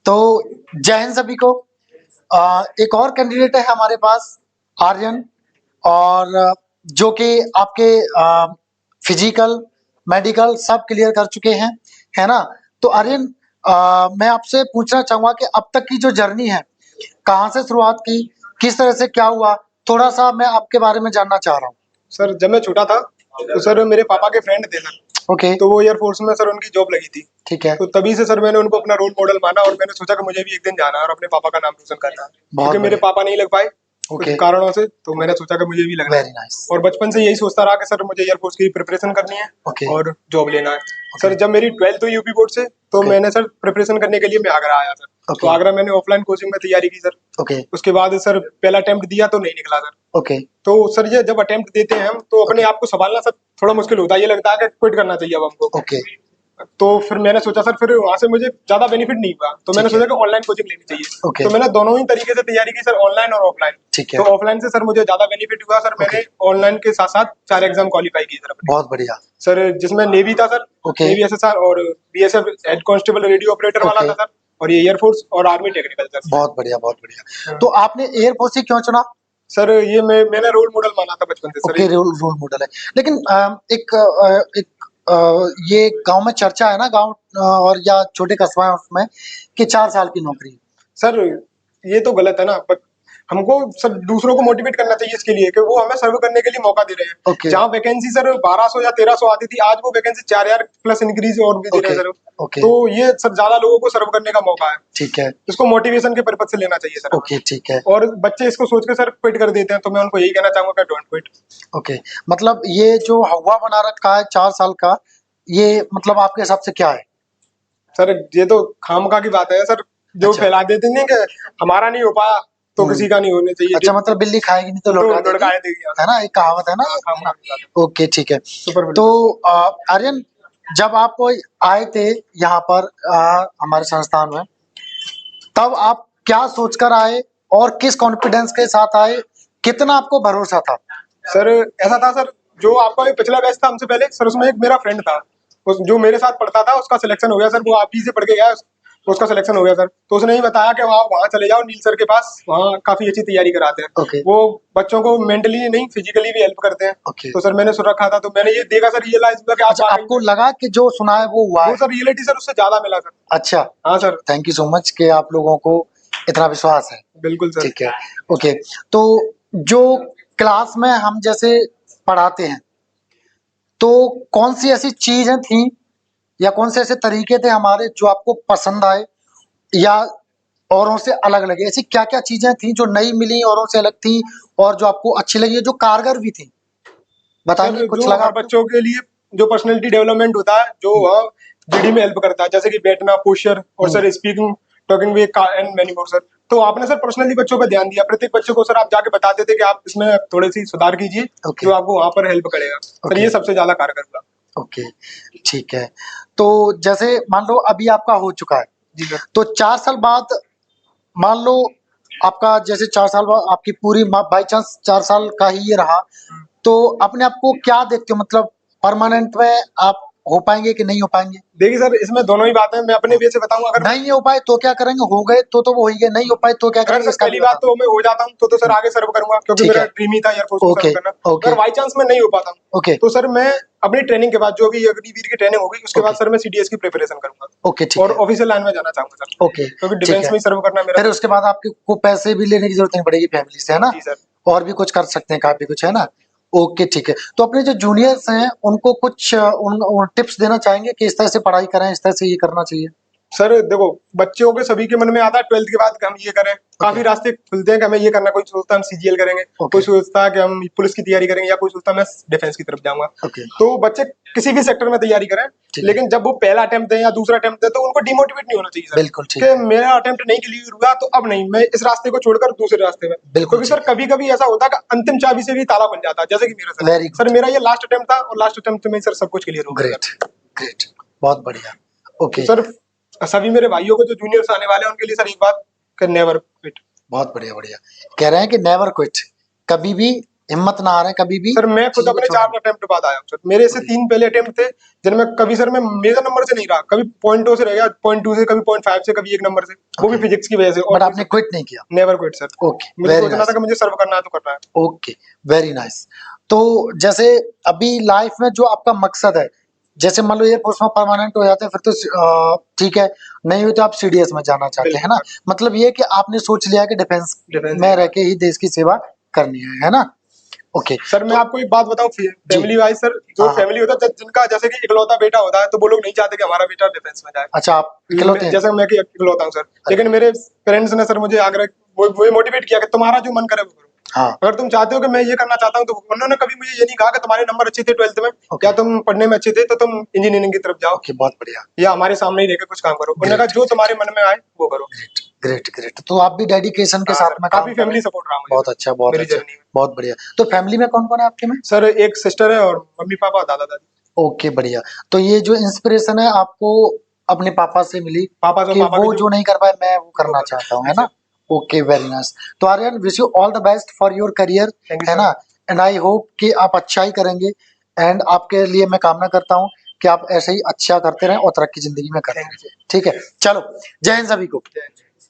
तो जय हिंद सभी को। एक और कैंडिडेट है हमारे पास, आर्यन, और जो कि आपके फिजिकल, मेडिकल सब क्लियर कर चुके हैं, है ना। तो आर्यन, मैं आपसे पूछना चाहूंगा कि अब तक की जो जर्नी है, कहाँ से शुरुआत की, किस तरह से क्या हुआ, थोड़ा सा मैं आपके बारे में जानना चाह रहा हूँ। सर जब मैं छोटा था तो सर मेरे पापा के फ्रेंड थे सर। ओके, तो वो एयरफोर्स में सर उनकी जॉब लगी थी। ठीक है। तो तभी से सर मैंने उनको अपना रोल मॉडल माना और मैंने सोचा कि मुझे भी एक दिन जाना है और अपने पापा का नाम रोशन करना है, क्योंकि मेरे बढ़िया। पापा नहीं लग पाए कुछ ओके, कारणों से। तो मैंने सोचा कि मुझे भी लगना वेरी है नाइस। और बचपन से यही सोचता रहा कि सर मुझे एयरफोर्स की प्रिपरेशन करनी है ओके, और जॉब लेना है। ओके, सर जब मेरी 12th हुई यूपी बोर्ड से तो ओके, मैंने सर प्रिपरेशन करने के लिए मैं आगरा आया सर। तो ओके, आगरा मैंने ऑफलाइन कोचिंग में तैयारी की सर। ओके, उसके बाद सर पहला अटेम्प्ट दिया तो नहीं निकला सर। ओके, तो सर ये जब अटेम्प्ट देते हैं हम तो अपने ओके, आप को संभालना सर थोड़ा मुश्किल होता है, ये लगता है कि क्विट करना चाहिए अब हमको। ओके, तो फिर मैंने सोचा सर, फिर वहां से मुझे ज्यादा बेनिफिट नहीं हुआ तो मैंने ठीक है। सोचा कि ऑनलाइन कोचिंग लेनी चाहिए। ओके, तो मैंने दोनों ही तरीके से तैयारी की सर, ऑनलाइन और ऑफलाइन। ठीक तो है। ऑफलाइन से सर मुझे ज्यादा बेनिफिट हुआ सर, ओके, मैंने ऑनलाइन के साथ साथ 4 एग्जाम क्वालिफाई किए सर अपने। बहुत बढ़िया। सर जिसमें नेवी था सर, ओके, नेवी एसएसआर, और BSF head constable radio operator वाला ओके, था सर, और ये एयरफोर्स और आर्मी टेक्निकल सर। बहुत बढ़िया, बहुत बढ़िया। हाँ। तो आपने एयरफोर्स ही क्यों चुना? सर ये मैंने रोल मॉडल माना था बचपन से sir. Okay, role role model है। लेकिन एक ये गांव में चर्चा है ना, गांव और या छोटे कस्बा है उसमें, कि 4 साल की नौकरी। सर ये तो गलत है ना, बट हमको सर दूसरों को मोटिवेट करना चाहिए इसके लिए कि वो हमें सर्व करने के लिए मौका दे रहे हैं। ओके, जहाँ वैकेंसी सर 1200 या 1300 आती थी, आज वो वैकेंसी 4000 प्लस इंक्रीज और भी दे रहे ओके, हैं सर। ओके, तो ये सर ज्यादा लोगों को सर्व करने का मौका है, ठीक है। इसको मोटिवेशन के पर्पज से लेना चाहिए सर। ओके, ठीक है। और बच्चे इसको सोच के सर क्विट कर देते हैं, तो मैं उनको यही कहना चाहूंगा कि डोंट क्विट। ओके, मतलब ये जो हवा बना रखा है 4 साल का, ये मतलब आपके हिसाब से क्या है? सर ये तो खामखा की बात है सर, जो अच्छा। फैला देते नहीं कि हमारा नहीं हो पाया तो किसी का नहीं होने चाहिए। अच्छा, मतलब बिल्ली खाएगी नहीं तो तो लौटा देगी, लड़काए देगी, है ना, एक कहावत है ना। हाँ, खामखा की बात है। ओके, ठीक है। सुपर तो आर्यन, जब आप आए थे यहाँ पर हमारे संस्थान में, तब आप क्या सोचकर आए और किस कॉन्फिडेंस के साथ आए, कितना आपको भरोसा था? सर ऐसा था सर, जो आपका एक पिछला बैच था हमसे पहले सर, उसमें एक मेरा फ्रेंड था, जो मेरे साथ पढ़ता था, उसका सिलेक्शन हो गया सर। वो आप ही से पढ़ के गया, उसका सिलेक्शन हो गया सर। तो उसने ही बताया कि वहाँ चले जाओ नील सर के पास, वहाँ काफी अच्छी तैयारी कराते हैं। ओके, वो बच्चों को मेंटली नहीं फिजिकली भी हेल्प करते हैं। ओके। तो सर मैंने सुन रखा था, तो मैंने ये देखा सर, रियलाइज हुआ कि आप अच्छा, वाकई आपको में। लगा कि जो सुना है वो हुआ वो है? सर रियलिटी सर उससे ज्यादा मिला सर। अच्छा, हाँ sir, thank you so much कि आप लोगों को इतना विश्वास है। बिल्कुल सर। ठीक है, ओके। तो जो क्लास में हम जैसे पढ़ाते हैं, तो कौन सी ऐसी चीजें थी या कौन से ऐसे तरीके थे हमारे जो आपको पसंद आए या औरों से अलग लगे? ऐसी क्या क्या चीजें थी जो नई मिली, औरों से अलग थी, और जो आपको अच्छी लगी, जो कारगर भी थी? बताएंगे, सर कुछ जो लगा हर आपको? बच्चों के लिए जो पर्सनैलिटी डेवलपमेंट होता है, जो वहाँ जीडी में हेल्प करता है, जैसे कि बैठना, पोस्चर, और sir speaking, talking way and many more sir. तो आपने सर पर्सनली बच्चों पर ध्यान दिया, प्रत्येक बच्चे को सर आप जाके बताते थे कि आप इसमें थोड़ी सी सुधार कीजिए, ओके, जो आपको वहाँ पर हेल्प करेगा सर। ओके, ये सबसे ज्यादा कारगर हुआ। ओके, ठीक है। तो जैसे मान लो अभी आपका हो चुका है, जी सर। तो 4 साल बाद मान लो आपका, जैसे 4 साल बाद आपकी पूरी बाई चांस 4 साल का ही ये रहा, तो अपने आप को क्या देखते हो, मतलब परमानेंट में आप हो पाएंगे कि नहीं हो पाएंगे? देखिए सर, इसमें दोनों ही बातें मैं अपने वे से बताऊंगा। अगर नहीं हो पाए तो क्या करेंगे, हो गए तो वो ही है, नहीं हो पाए तो क्या अगर करेंगे, सर इसका भी पहली बात बता तो मैं हो जाता हूँ तो सर आगे सर्व करूंगा, क्योंकि ठीक मेरा है। ड्रीम ही था एयरफोर्स को ओके, सर्व करना। ओके, अगर बाई चांस मैं नहीं हो पाता हूँ ओके, तो सर मैं अपनी ट्रेनिंग के बाद, जो भी अग्निवीर की ट्रेनिंग होगी, उसके बाद ओके, सर मैं सीडीएस की प्रिपरेशन करूंगा ओके, ठीक और है, ऑफिशियल लाइन में जाना चाहूंगा सर, ओके, क्योंकि ठीक डिफेंस है। में ही सर्व करना मेरा फिर उसके बाद आपको पैसे भी लेने की जरूरत नहीं पड़ेगी फैमिली से, है ना, जी सर। और भी कुछ कर सकते हैं, काफी कुछ, है ना। ओके, ठीक है। तो अपने जो जूनियर्स हैं उनको कुछ उन टिप्स देना चाहेंगे कि इस तरह से पढ़ाई करें, इस तरह से ये करना चाहिए? सर देखो, बच्चों के सभी के मन में आता है 12th के बाद कि हम ये करें, काफी रास्ते खुलते हैं कि हमें ये करना। कोई सोचता है हम सीजीएल करेंगे, कोई सोचता है कि हम पुलिस की तैयारी करेंगे, या कोई सोचता है मैं डिफेंस की तरफ जाऊंगा। ओके, तो बच्चे किसी भी सेक्टर में तैयारी करें, लेकिन जब वो पहला अटेम्प्ट दें या दूसरा अटेम्प्ट दें तो उनको डिमोटिवेट नहीं होना चाहिए सर। बिल्कुल ठीक कि है, मेरा अटेम्प्ट नहीं क्लियर हुआ तो अब नहीं, मैं इस रास्ते को छोड़कर दूसरे रास्ते में। बिल्कुल क्योंकि सर ठीक है। कभी कभी ऐसा होता है कि अंतिम चाबी से भी ताला खुल जाता है, जैसे कि मेरा वेरी सर गुड, मेरा ये लास्ट अटेम्प्ट था और लास्ट अटेम्प्ट में सर सब कुछ क्लियर हो गया ग्रेट, सर। ग्रेट, बहुत बढ़िया। तो ओके, सर सभी मेरे भाइयों को जो जूनियर्स आने वाले हैं उनके लिए सर एक बात, कि नेवर क्विट। बहुत बढ़िया, बढ़िया। कह रहे हैं कि नेवर क्विट, कभी भी हिम्मत ना हारें कभी भी। सर मैं खुद चीजों को अपने छोड़ें 4 अटेम्प्ट बाद आया हूँ सर। मेरे से 3 पहले अटेम्प्ट थे जिनमें कभी सर मैं मेजर नंबर से नहीं रहा, कभी 0.2 से रह गया, 0.2 से, कभी 0.5 से, कभी 1 नंबर से, वो भी ओके, फिजिक्स की वजह से। और बट आपने क्विट नहीं किया। Never quit sir. ओके, मुझे वेरी सोचना था नाइस। कि मुझे सर्व करना है तो करना है। Okay, very nice. तो जैसे अभी लाइफ में जो आपका मकसद है, जैसे मान लो एयरफोर्स में परमानेंट हो जाते हैं फिर तो ठीक है, नहीं हो तो आप सीडीएस में जाना चाहते हैं, है ना। बिल्कुल मतलब ये कि आपने सोच लिया कि डिफेंस डिफेंस में रह के ही देश की सेवा करनी है ना। Okay, sir. मैं तो आपको एक बात बताऊं, जी, फैमिली वाइज सर, जो हाँ हाँ, फैमिली होता है जिनका जैसे कि इकलौता बेटा होता है तो वो लोग नहीं चाहते कि हमारा बेटा डिफेंस में जाए। अच्छा आप इकलौते हैं। जैसे मैं कि इकलौता हूँ सर, अरे लेकिन मेरे पेरेंट्स ने सर मुझे आग्रह, वो मोटिवेट किया कि तुम्हारा जो मन करे वो करो। हाँ, अगर तुम चाहते हो कि मैं ये करना चाहता हूँ तो उन्होंने कभी मुझे ये नहीं कहा कि तुम्हारे नंबर अच्छे थे 12th में ओके या तुम पढ़ने में अच्छे थे तो तुम इंजीनियरिंग की तरफ जाओ ओके, बहुत बढ़िया, या हमारे सामने ही रहकर कुछ काम करो। उन्होंने कहा ग्रेट जो तुम्हारे मन में आए वो करो। Great great great. तो आप भी डेडिकेशन के हाँ साथ सर, में काम काफी कर रहे फैमिली हैं। सपोर्ट रहा मुझे बहुत सर अच्छा, बहुत मेरी अच्छा, जर्नी में। बहुत बढ़िया। तो फैमिली में कौन कौन है आपके में। सर एक सिस्टर है और मम्मी पापा दादा दादी। ओके, बढ़िया। तो ये जो इंस्पिरेशन है आपको अपने पापा से मिली कि पापा के वो जो नहीं कर पाए मैं वो वो करना करो। चाहता हूँ, जी है ना। सर। Okay, very nice. तो Aryan, wish you all the best for your career, thank you है सर। ना। एंड आई होप कि आप अच्छा ही करेंगे। एंड आपके लिए मैं कामना करता हूँ कि आप ऐसे ही अच्छा करते रहें और तरक्की जिंदगी में करते थैंक रहें। You sir. ठीक है, चलो, जय हिंद सभी को। जय हिंद।